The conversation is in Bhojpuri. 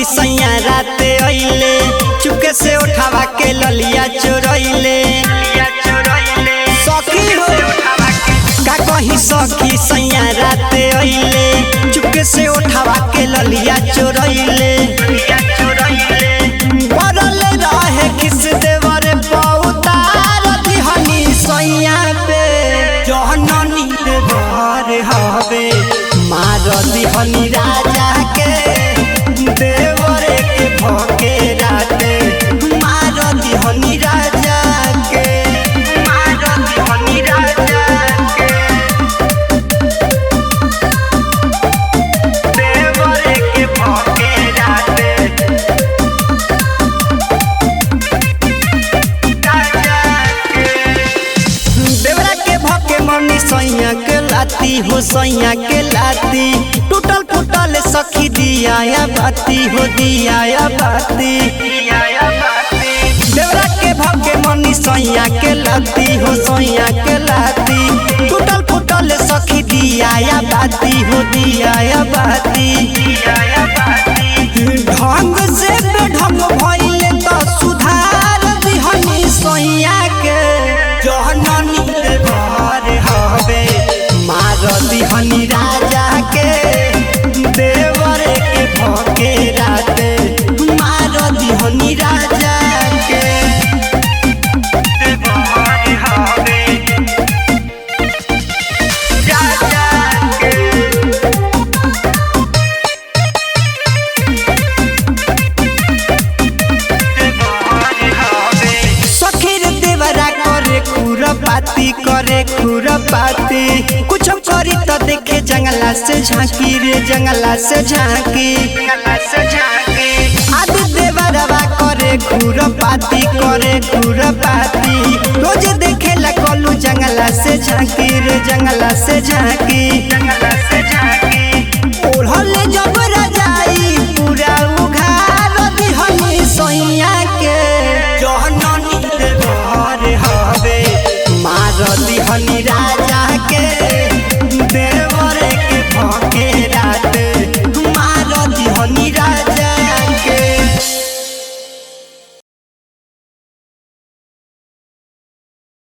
सखी सैया राते अइले चुपके से उठावा के ललिया चोरइले सखी हो का कही सखी सैया राते अइले चुपके से उठावा के ललिया चोरइले पड़ल रहे किस देवर पउतार दिहनी सैया पे जहननी देवर हवे मार दिहनी राजा के देवर के भके राते मार दिहनी राजा के मार दिहनी राजा के देवर के भके राते देवरा के भके मनी सैया के लाती हो सैया के लाती टूटल फूटल सखी दिया या बाती हो दिया या बाती देवरा के भके मनी सैया के लाती हो सैया के लाती टूटल फूटल सखी दिया या बाती हो दिया या बाती ढंग से बेढंग भइले तो सुधार दिहनी सैया के जहननी देवर हवे मार दिहनी राजा के देवर के भके राते मार दिहनी राजा के देवर हवे राजा के सखीर देवरा करे खुरपाती कुछ करी तो देखे जंगला से झांकी रे जंगला से झांकी आदि देवरवा करे खुरपाती रोज देखे ला कलू जंगला से झांकी रे जंगला से झांकी ओढ़ले जब रजाई पूरा उघार दिहनी सैया के जहननी देवर हवे मार दिहनी राजा